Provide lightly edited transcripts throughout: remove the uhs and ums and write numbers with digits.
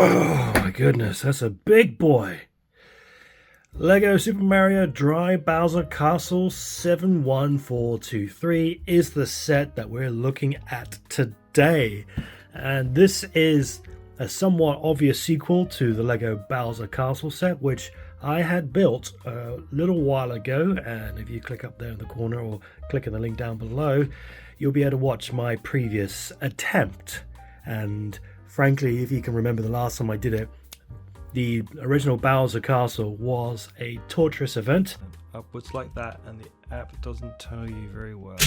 Oh my goodness, that's a big boy. Lego Super Mario Dry Bowser Castle 71423 is the set that we're looking at today. And this is a somewhat obvious sequel to the Lego Bowser Castle set, which I had built a little while ago. And if you click up there in the corner or click in the link down below, you'll be able to watch my previous attempt. And frankly, if you can remember the last time I did it, the original Bowser Castle was a torturous event. Upwards like that, and the app doesn't tell you very well.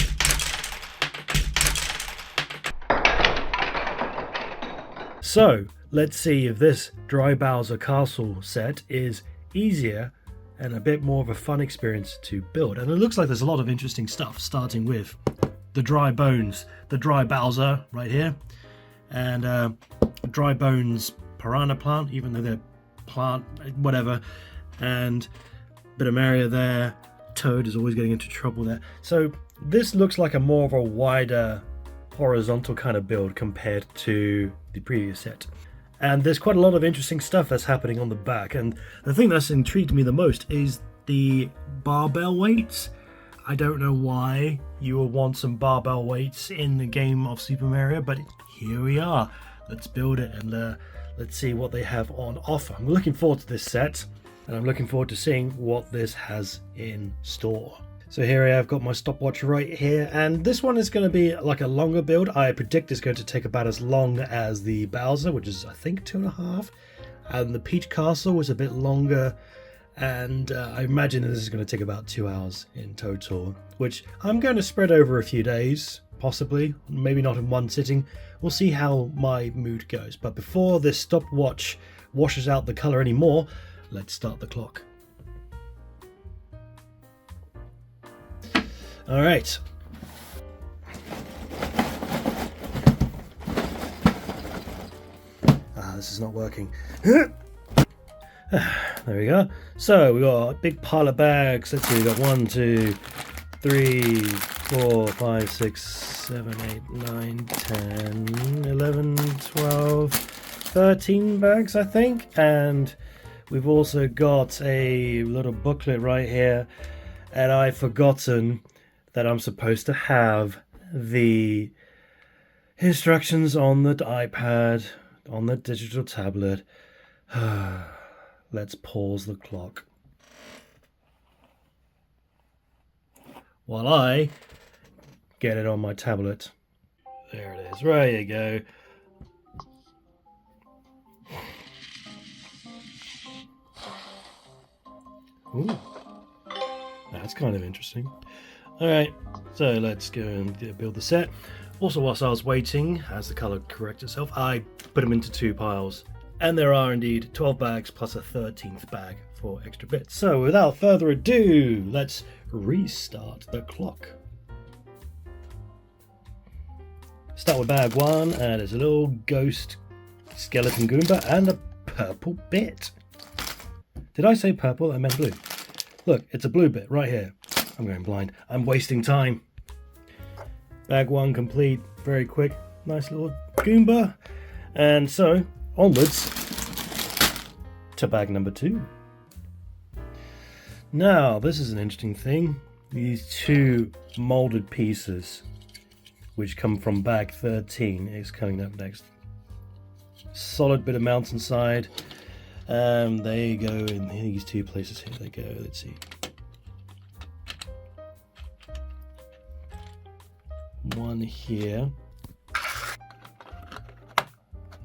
So let's see if this Dry Bowser Castle set is easier and a bit more of a fun experience to build. And it looks like there's a lot of interesting stuff, starting with the dry bones, the dry Bowser right here, and dry bones piranha plant, even though they're plant, whatever, and bit of Mario there. Toad is always getting into trouble there. So this looks like a more of a wider horizontal kind of build compared to the previous set. And there's quite a lot of interesting stuff that's happening on the back. And the thing that's intrigued me the most is the barbell weights. I don't know why you would want some barbell weights in the game of Super Mario, but here we are. Let's build it and let's see what they have on offer. I'm looking forward to this set, and I'm looking forward to seeing what this has in store. So here I have got my stopwatch right here, and this one is going to be like a longer build. I predict it's going to take about as long as the Bowser, which is I think 2.5, and the Peach Castle was a bit longer, and I imagine this is going to take about 2 hours in total, which I'm going to spread over a few days, possibly, maybe not in one sitting. We'll see how my mood goes. But before this stopwatch washes out the color anymore, let's start the clock. All right. This is not working. There we go. So we got a big pile of bags. Let's see, we got 1, 2, 3, 4, 5, 6, 7, 8, 9, 10, 11, 12, 13 bags, I think. And we've also got a little booklet right here. And I've forgotten that I'm supposed to have the instructions on the iPad, on the digital tablet. Let's pause the clock while I get it on my tablet. There it is. Right you go. Ooh, that's kind of interesting. Alright, so let's go and build the set. Also, whilst I was waiting, as the colour corrects itself, I put them into 2 piles. And there are indeed 12 bags plus a 13th bag for extra bits. So without further ado, let's restart the clock. Start with bag 1, and it's a little ghost skeleton Goomba and a purple bit. Did I say purple? I meant blue. Look, it's a blue bit right here. I'm going blind. I'm wasting time. Bag 1 complete. Very quick. Nice little Goomba. And so, onwards to bag number 2. Now, this is an interesting thing. These 2 molded pieces, which come from bag 13, is coming up next. Solid bit of mountainside. There you go in these 2 places. Here they go. Let's see. One here.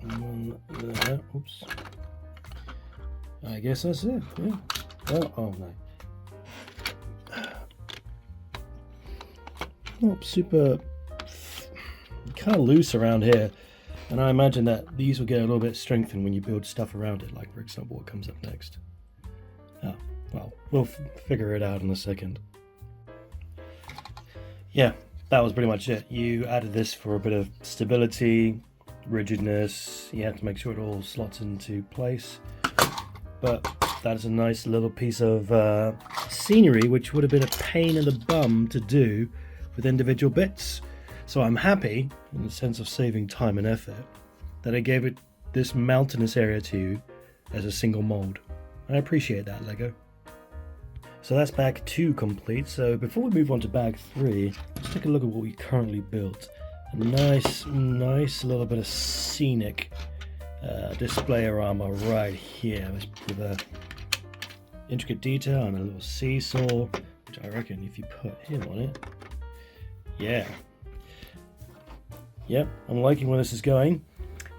One there. Oops. I guess that's it. Yeah. Oh no. Not super kind of loose around here, and I imagine that these will get a little bit strengthened when you build stuff around it, like for example what comes up next. Oh, well, we'll figure it out in a second. Yeah, that was pretty much it. You added this for a bit of stability, rigidness. You have to make sure it all slots into place. But that's a nice little piece of scenery, which would have been a pain in the bum to do with individual bits. So I'm happy, in the sense of saving time and effort, that I gave it this mountainous area to you as a single mold. I appreciate that, Lego. So that's bag 2 complete. So before we move on to bag 3, let's take a look at what we currently built. A nice little bit of scenic display-orama right here with a intricate detail and a little seesaw, which I reckon if you put him on it, yeah. Yep, I'm liking where this is going.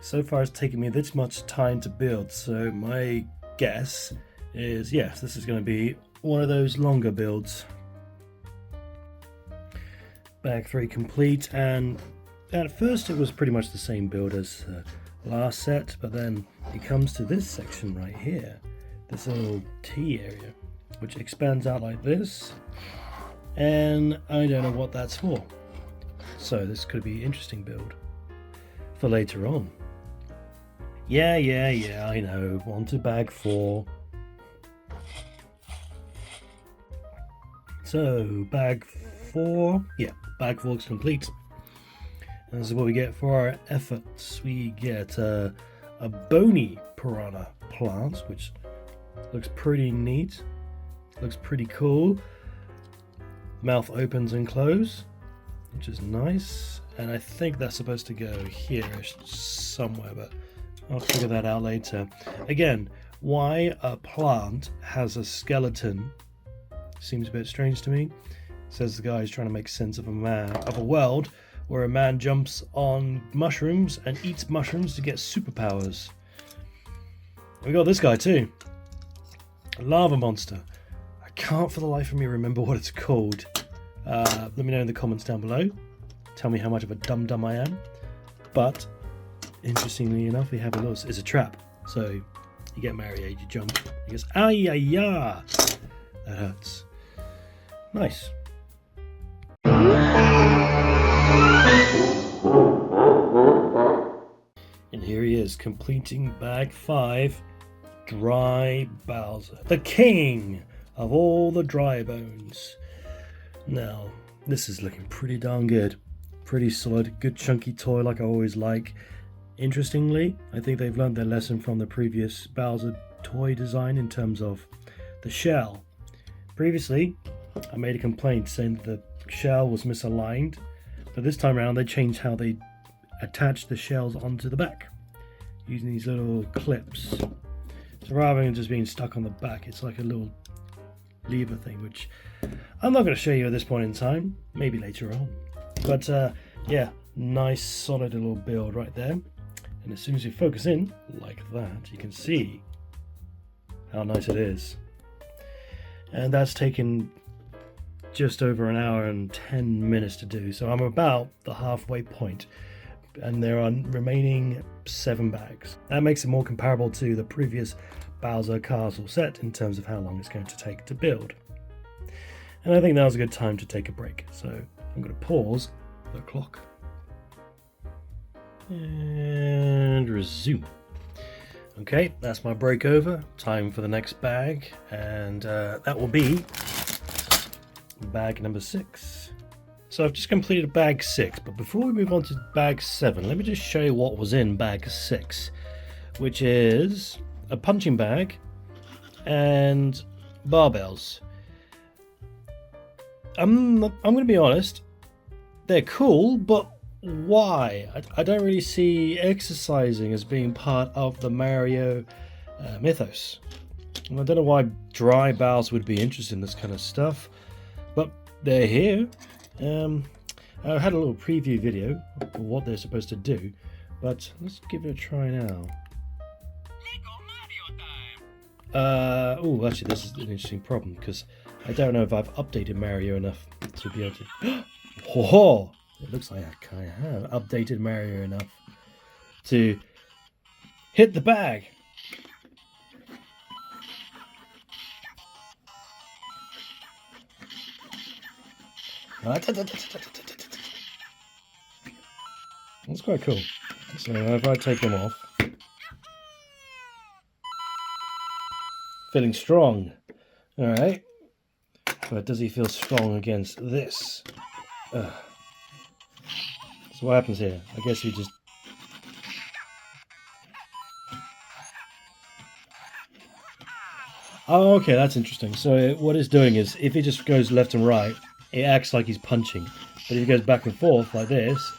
So far it's taken me this much time to build, so my guess is yes, this is going to be one of those longer builds. Bag 3 complete, and at first it was pretty much the same build as the last set, but then it comes to this section right here, this little T area, which expands out like this, and I don't know what that's for. So this could be an interesting build for later on. Yeah, I know. On to bag 4. So bag 4, yeah, bag 4 is complete. And this is what we get for our efforts. We get a bony piranha plant, which looks pretty neat, looks pretty cool. Mouth opens and closes, which is nice, and I think that's supposed to go here somewhere, but I'll figure that out later. Again, why a plant has a skeleton seems a bit strange to me. Says the guy is trying to make sense of a world where a man jumps on mushrooms and eats mushrooms to get superpowers. We got this guy too, a lava monster. I can't for the life of me remember what it's called. Let me know in the comments down below. Tell me how much of a dum-dum I am. But interestingly enough, we have a little, it's a trap. So you get Mario, you jump. He goes, ay, ay, ay. That hurts. Nice. And here he is, completing bag 5, Dry Bowser, the king of all the dry bones. Now, this is looking pretty darn good. Pretty solid, good chunky toy like I always like. Interestingly, I think they've learned their lesson from the previous Bowser toy design in terms of the shell. Previously, I made a complaint saying that the shell was misaligned, but this time around they changed how they attach the shells onto the back using these little clips. So rather than just being stuck on the back, it's like a little lever thing, which I'm not going to show you at this point in time, maybe later on. But yeah, nice solid little build right there. And as soon as you focus in like that, you can see how nice it is. And that's taken just over an hour and 10 minutes to do, so I'm about the halfway point, and there are remaining 7 bags. That makes it more comparable to the previous Bowser Castle set in terms of how long it's going to take to build. And I think now's a good time to take a break, so I'm going to pause the clock and resume. Okay, that's my break over. Time for the next bag, and that will be bag number 6. So I've just completed bag 6, but before we move on to bag 7, let me just show you what was in bag 6, which is a punching bag and barbells. I'm going to be honest, they're cool, but why? I don't really see exercising as being part of the Mario mythos. I don't know why dry bowels would be interested in this kind of stuff, but they're here. I had a little preview video of what they're supposed to do, but let's give it a try now. Oh, actually, this is an interesting problem because I don't know if I've updated Mario enough to be able to. Whoa! It looks like I have updated Mario enough to hit the bag. That's quite cool. So if I take them off, feeling strong. All right, but does he feel strong against this? So what happens here? I guess you just Oh, okay, that's interesting. So what it's doing is, if he just goes left and right, it acts like he's punching. But if he goes back and forth like this,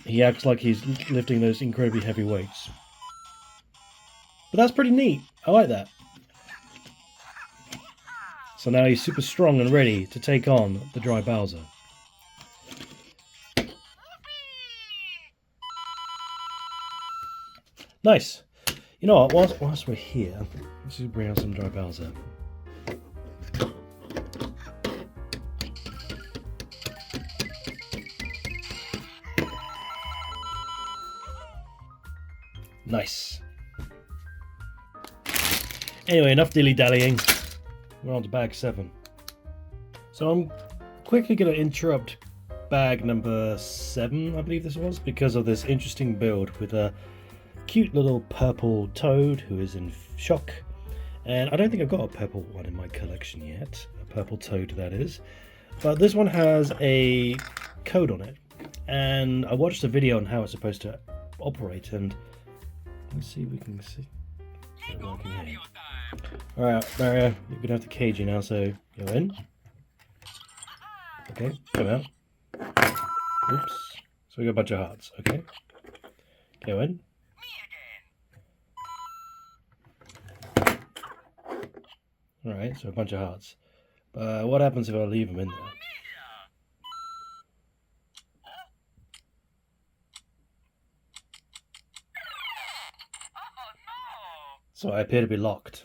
he acts like he's lifting those incredibly heavy weights. But that's pretty neat. I like that. So now he's super strong and ready to take on the Dry Bowser. Nice. You know what? Whilst we're here, let's just bring out some Dry Bowser. Nice. Anyway, enough dilly-dallying. We're on to bag 7. So I'm quickly going to interrupt bag number 7, I believe this was, because of this interesting build with a cute little purple toad who is in shock. And I don't think I've got a purple one in my collection yet. A purple toad, that is. But this one has a code on it. And I watched a video on how it's supposed to operate, and let's see if we can see it working here. Alright, Mario, you're gonna have to cage you now, so go in. Okay, come out. Oops. So we got a bunch of hearts, okay. Go in. Alright, so a bunch of hearts. But what happens if I leave them in there? So I appear to be locked,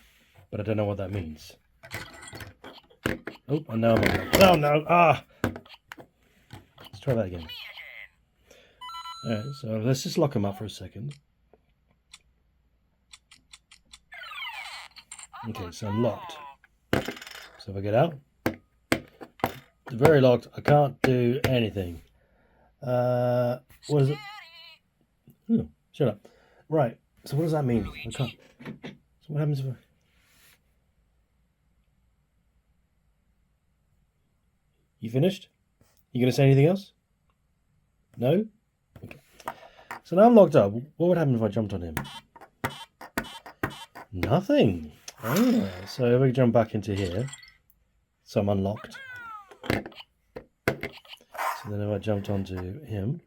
but I don't know what that means. Oh, now I'm unlocked. Oh no! Ah! Let's try that again. Alright, so let's just lock him up for a second. Okay, so I'm locked. So if I get out, it's very locked. I can't do anything. What is it? Oh, shut up. Right. So what does that mean? I can't. So what happens if I... You finished? You gonna say anything else? No? Okay. So now I'm locked up. What would happen if I jumped on him? Nothing. Oh, so if I jump back into here, so I'm unlocked. So then if I jumped onto him...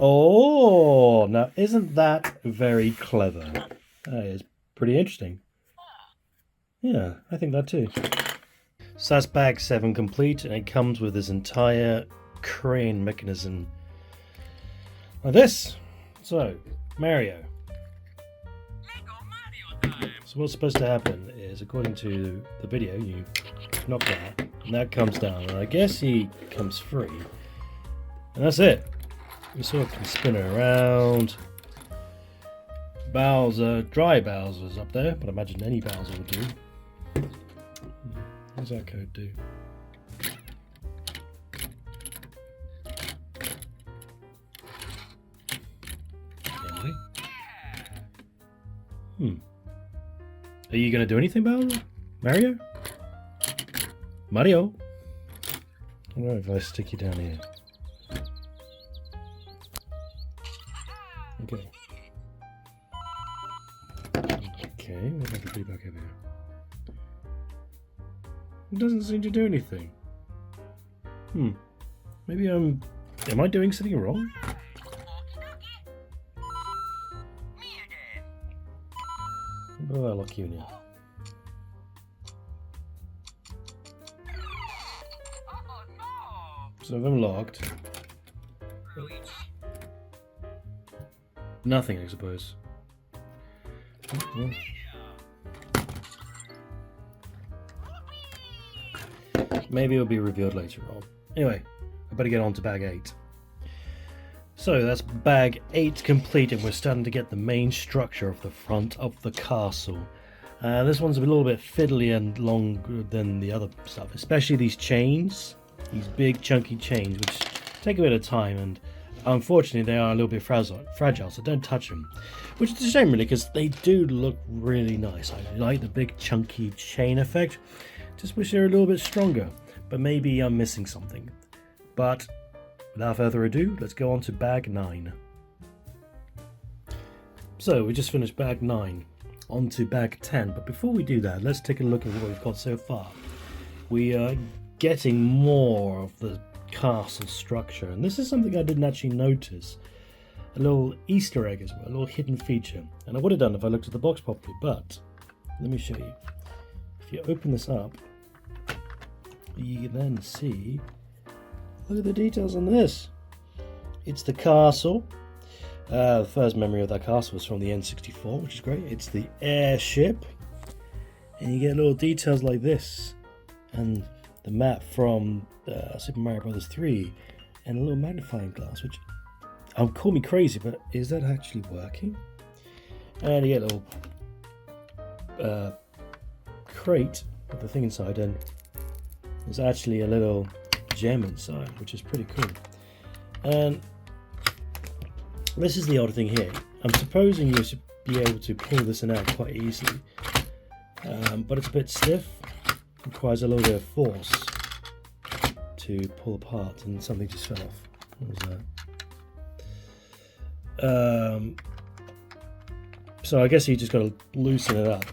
Oh, now isn't that very clever? That is pretty interesting. Yeah, I think that too. So that's bag 7 complete, and it comes with this entire crane mechanism like this. So, Mario. So what's supposed to happen is, according to the video, you knock that, and that comes down, and I guess he comes free. And that's it. You sort of can spin it around. Bowser, Dry Bowser's up there, but I imagine any Bowser will do. What does that code do? Are you going to do anything, Bowser? Mario? Mario? Alright, if I stick you down here. Okay. Okay, what if I can be back over here? It doesn't seem to do anything. Maybe am I doing something wrong? Oh, I'll lock you in here. So if I'm locked. Nothing, I suppose. Maybe it'll be revealed later on. Anyway, I better get on to bag 8. So that's bag 8 complete, and we're starting to get the main structure of the front of the castle. This one's a little bit fiddly and longer than the other stuff, especially these chains, these big chunky chains, which take a bit of time, and unfortunately they are a little bit fragile, so don't touch them. Which is a shame really, because they do look really nice. I like the big chunky chain effect. Just wish they were a little bit stronger, but maybe I'm missing something. But without further ado, let's go on to bag 9. So we just finished bag 9. onto bag 10. But before we do that, let's take a look at what we've got so far. We are getting more of the castle structure, and this is something I didn't actually notice. A little Easter egg as well, a little hidden feature. And I would have done if I looked at the box properly, but let me show you. If you open this up, you can then see, look at the details on this. It's the castle. The first memory of that castle was from the N64, which is great. It's the airship, and you get little details like this, and the map from Super Mario Bros. 3, and a little magnifying glass, which call me crazy, but is that actually working? And you get a little crate with the thing inside, and there's actually a little gem inside, which is pretty cool. And this is the odd thing here. I'm supposing you should be able to pull this out quite easily, but it's a bit stiff. It requires a little bit of force to pull apart, and something just fell off. What was that? So I guess you just got to loosen it up,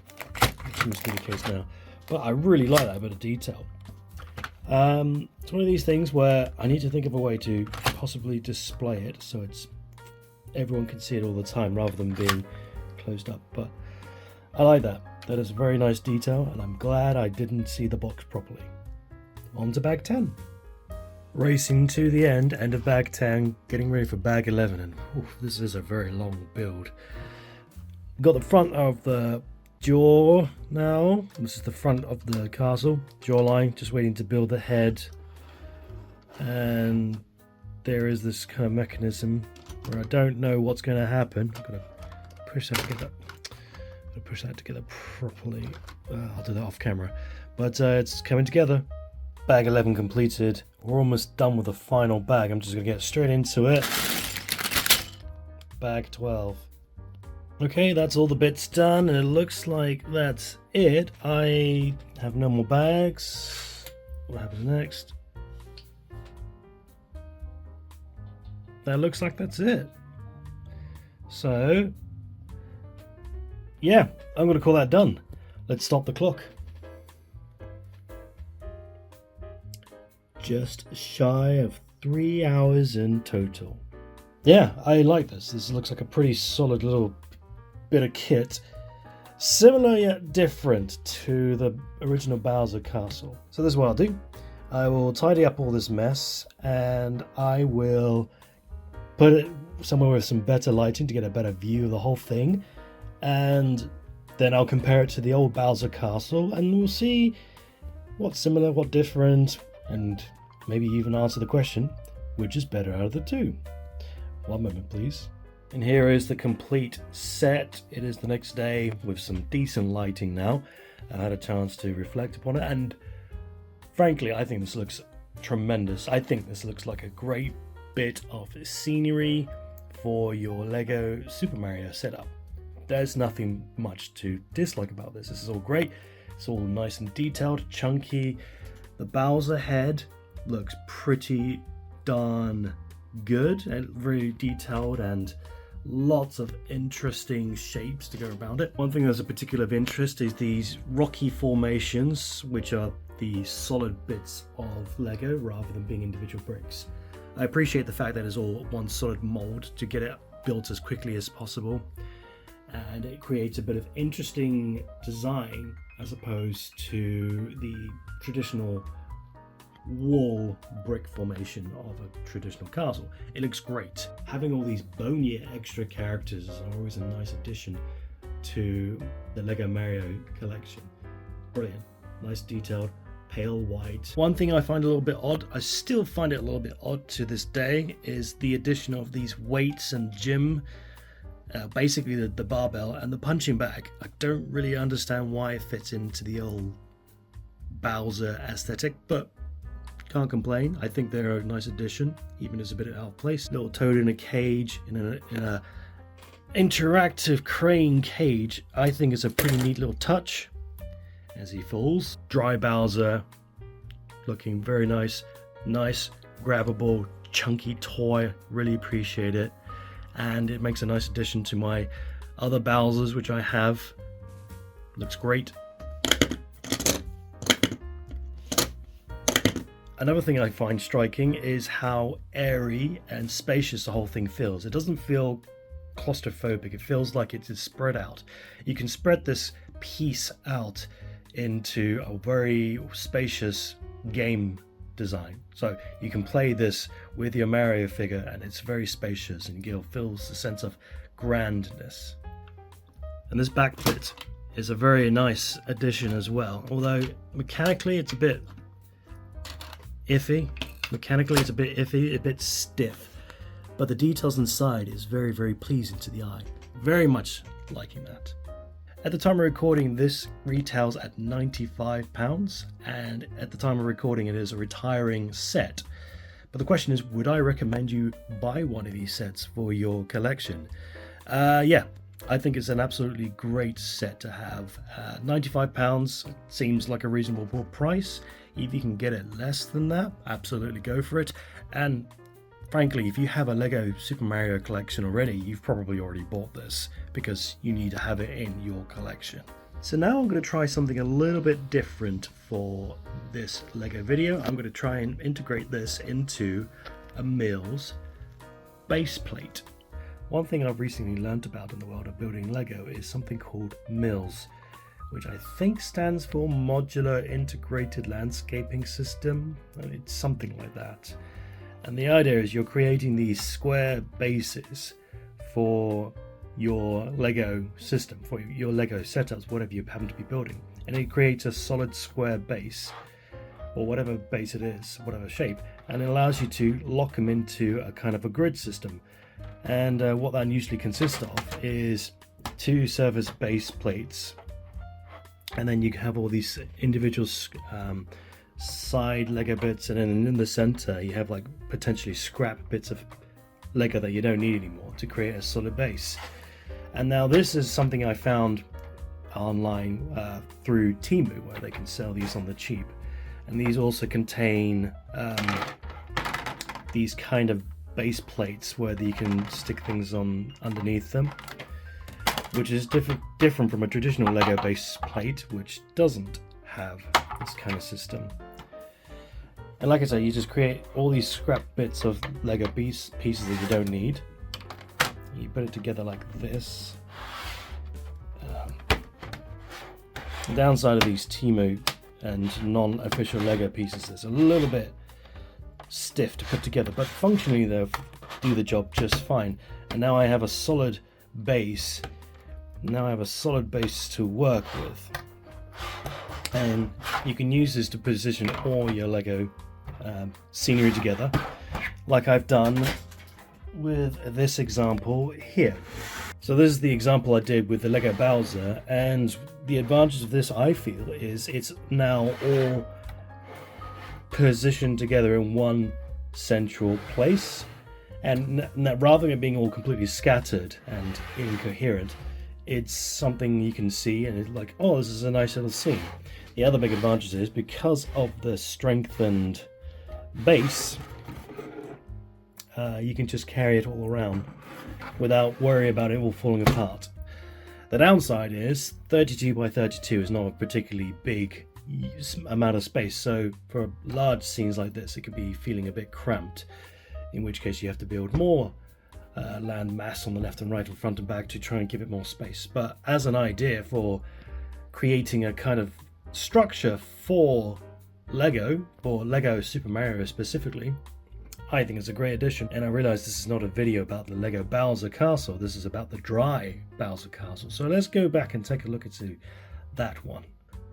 which seems to be the case now. But I really like that bit of detail. It's one of these things where I need to think of a way to possibly display it so everyone can see it all the time rather than being closed up. But I like that. That is a very nice detail, and I'm glad I didn't see the box properly. On to bag 10. Racing to the end of bag 10, getting ready for bag 11, and this is a very long build. Got the front of the jaw now. This is the front of the castle jawline, just waiting to build the head, and there is this kind of mechanism where I don't know what's going to happen. I'm going to push that together properly. I'll do that off camera, but it's coming together. Bag 11 completed. We're almost done with the final bag. I'm just going to get straight into it. Bag 12. Okay, that's all the bits done, and it looks like that's it. I have no more bags. What happens next? That looks like that's it. So, yeah, I'm going to call that done. Let's stop the clock. Just shy of 3 hours in total. Yeah, I like this. This looks like a pretty solid little bit of kit. Similar yet different to the original Bowser Castle. So this is what I'll do. I will tidy up all this mess, and I will put it somewhere with some better lighting to get a better view of the whole thing. And then I'll compare it to the old Bowser Castle, and we'll see what's similar, what different, and maybe even answer the question, which is better out of the two. One moment, please. And here is the complete set. It is the next day with some decent lighting now. I had a chance to reflect upon it, and frankly, I think this looks tremendous. I think this looks like a great bit of scenery for your Lego Super Mario setup. There's nothing much to dislike about this. This is all great. It's all nice and detailed, chunky. The Bowser head looks pretty darn good and very detailed, and lots of interesting shapes to go around it. One thing that's a particular of interest is these rocky formations, which are the solid bits of Lego rather than being individual bricks. I appreciate the fact that it's all one solid mold to get it built as quickly as possible, and it creates a bit of interesting design as opposed to the traditional wall brick formation of a traditional castle. It looks great. Having all these bony extra characters is always a nice addition to the Lego Mario collection. Brilliant. Nice detailed, pale white. One thing I find a little bit odd, I still find it a little bit odd to this day, is the addition of these weights and gym, basically the barbell and the punching bag. I don't really understand why it fits into the old Bowser aesthetic, but can't complain. I think they're a nice addition, even as a bit out of place. Little Toad in a cage, in a interactive crane cage. I think it's a pretty neat little touch as he falls. Dry Bowser, looking very nice, grabbable, chunky toy. Really appreciate it, and it makes a nice addition to my other Bowsers, which I have Looks great. Another thing I find striking is how airy and spacious the whole thing feels. It doesn't feel claustrophobic. It feels like it is spread out. You can spread this piece out into a very spacious game design. So you can play this with your Mario figure and it's very spacious and it feels a sense of grandness. And this back bit is a very nice addition as well, although mechanically it's a bit iffy. A bit stiff, but the details inside is very, very pleasing to the eye. Very much liking that. At the time of recording, this retails at £95, and at the time of recording it is a retiring set. But the question is, would I recommend you buy one of these sets for your collection? Yeah, I think it's an absolutely great set to have. £95 seems like a reasonable price. If you can get it less than that, absolutely go for it. And frankly, if you have a Lego Super Mario collection already, you've probably already bought this because you need to have it in your collection. So now I'm going to try something a little bit different for this Lego video. I'm going to try and integrate this into a Mills base plate. One thing I've recently learned about in the world of building Lego is something called Mills, which I think stands for Modular Integrated Landscaping System. It's something like that. And the idea is you're creating these square bases for your Lego system, for your Lego setups, whatever you happen to be building. And it creates a solid square base, or whatever base it is, whatever shape, and it allows you to lock them into a kind of a grid system. And what that usually consists of is 2 surface base plates, and then you have all these individual side Lego bits, and then in the center you have like potentially scrap bits of Lego that you don't need anymore to create a solid base. And now this is something I found online through Temu, where they can sell these on the cheap, and these also contain these kind of base plates where you can stick things on underneath them, which is different from a traditional Lego base plate, which doesn't have this kind of system. And like I say, you just create all these scrap bits of Lego pieces that you don't need. You put it together like this. The downside of these Temu and non-official Lego pieces is a little bit stiff to put together, but functionally they'll do the job just fine. And now I have a solid base. Now I have a solid base to work with, and you can use this to position all your Lego scenery together, like I've done with this example here. So this is the example I did with the Lego Bowser, and the advantage of this, I feel, is it's now all positioned together in one central place, and rather than it being all completely scattered and incoherent, it's something you can see and it's like, oh, this is a nice little scene. The other big advantage is because of the strengthened base, you can just carry it all around without worrying about it all falling apart. The downside is 32 by 32 is not a particularly big amount of space, so for large scenes like this it could be feeling a bit cramped, in which case you have to build more land mass on the left and right and front and back to try and give it more space. But as an idea for creating a kind of structure for Lego Super Mario specifically, I think it's a great addition. And I realize this is not a video about the Lego Bowser Castle, this is about the dry Bowser Castle. So let's go back and take a look into that one.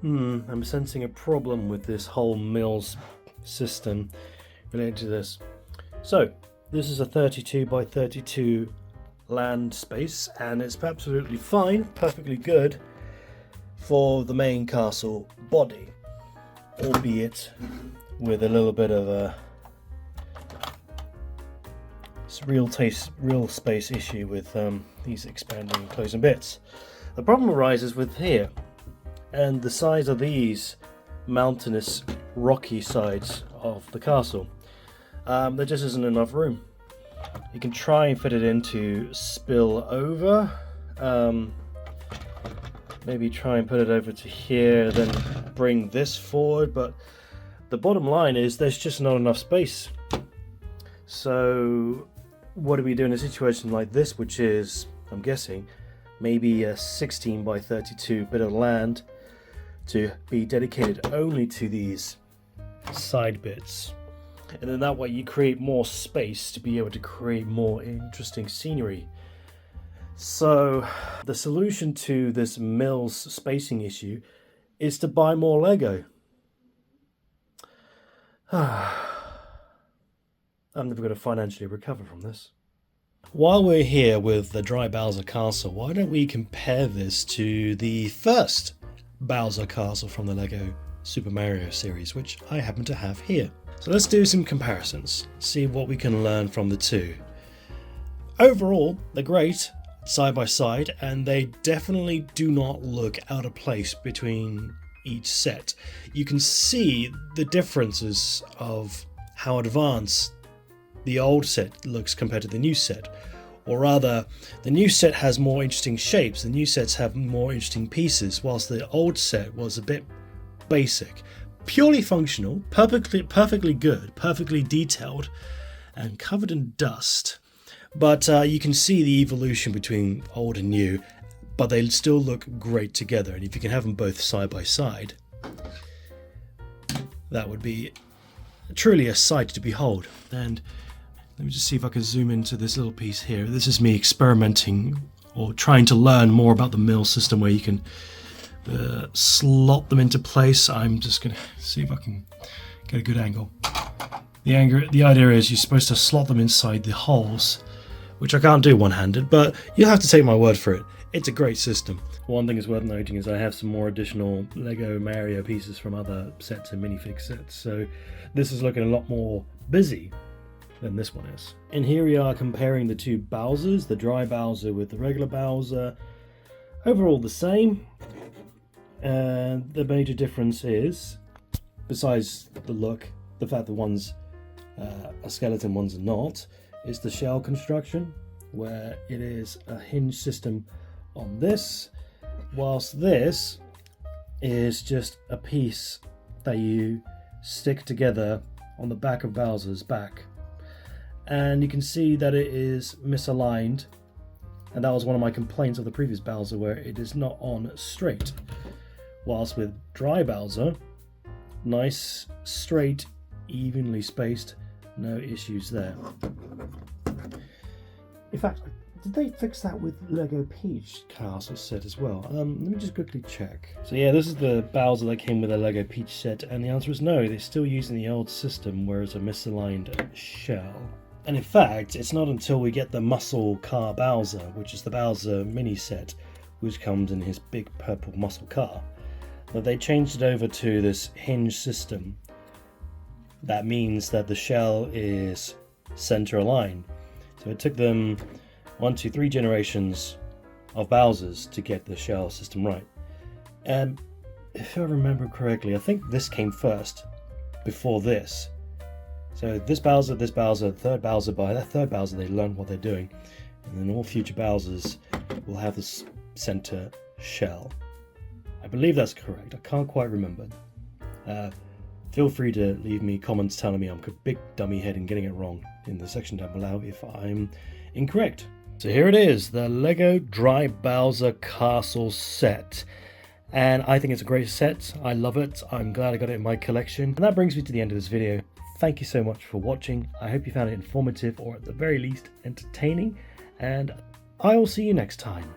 I'm sensing a problem with this whole Mills system related to this. So this is a 32 by 32 land space, and it's absolutely fine, perfectly good for the main castle body, albeit with a little bit of a real space issue with these expanding and closing bits. The problem arises with here and the size of these mountainous rocky sides of the castle. There just isn't enough room. You can try and fit it into spill over. maybe try and put it over to here, then bring this forward, but the bottom line is there's just not enough space. So what do we do in a situation like this, which is, I'm guessing, maybe a 16 by 32 bit of land to be dedicated only to these side bits? And then that way you create more space to be able to create more interesting scenery. So the solution to this mill's spacing issue is to buy more Lego. I'm never going to financially recover from this. While we're here with the dry Bowser Castle, why don't we compare this to the first Bowser Castle from the Lego Super Mario series, which I happen to have here. So let's do some comparisons, see what we can learn from the two. Overall, they're great side by side, and they definitely do not look out of place between each set. You can see the differences of how advanced the old set looks compared to the new set. Or rather, the new set has more interesting shapes, the new sets have more interesting pieces, whilst the old set was a bit basic. Purely functional, perfectly good, perfectly detailed, and covered in dust. But you can see the evolution between old and new, but they still look great together. And if you can have them both side by side, that would be truly a sight to behold. And let me just see if I can zoom into this little piece here. This is me experimenting or trying to learn more about the mill system where you can slot them into place. I'm just going to see if I can get a good angle. The idea is you're supposed to slot them inside the holes, which I can't do one-handed, but you'll have to take my word for it. It's a great system. One thing is worth noting is I have some more additional Lego Mario pieces from other sets and minifig sets, so this is looking a lot more busy than this one is. And here we are comparing the two Bowsers, the dry Bowser with the regular Bowser. Overall the same, and the major difference is, besides the look, the fact that one's a skeleton, one's not, is the shell construction, where it is a hinge system on this, whilst this is just a piece that you stick together on the back of Bowser's back. And you can see that it is misaligned, and that was one of my complaints of the previous Bowser, where it is not on straight. Whilst with dry Bowser, nice, straight, evenly spaced, no issues there. In fact, did they fix that with Lego Peach Castle set as well? Let me just quickly check. So yeah, this is the Bowser that came with a Lego Peach set, and the answer is no, they're still using the old system where it's a misaligned shell. And in fact, it's not until we get the muscle car Bowser, which is the Bowser mini set, which comes in his big purple muscle car, that they changed it over to this hinge system. That means that the shell is center aligned. So it took them 1, 2, 3 generations of Bowsers to get the shell system right. And if I remember correctly, I think this came first before this. So this Bowser, third Bowser, by that third Bowser they learned what they're doing. And then all future Bowsers will have this center shell. I believe that's correct. I can't quite remember. Feel free to leave me comments telling me I'm a big dummy head and getting it wrong in the section down below if I'm incorrect. So here it is, the Lego Dry Bowser Castle set. And I think it's a great set. I love it. I'm glad I got it in my collection. And that brings me to the end of this video. Thank you so much for watching. I hope you found it informative, or at the very least entertaining. And I will see you next time.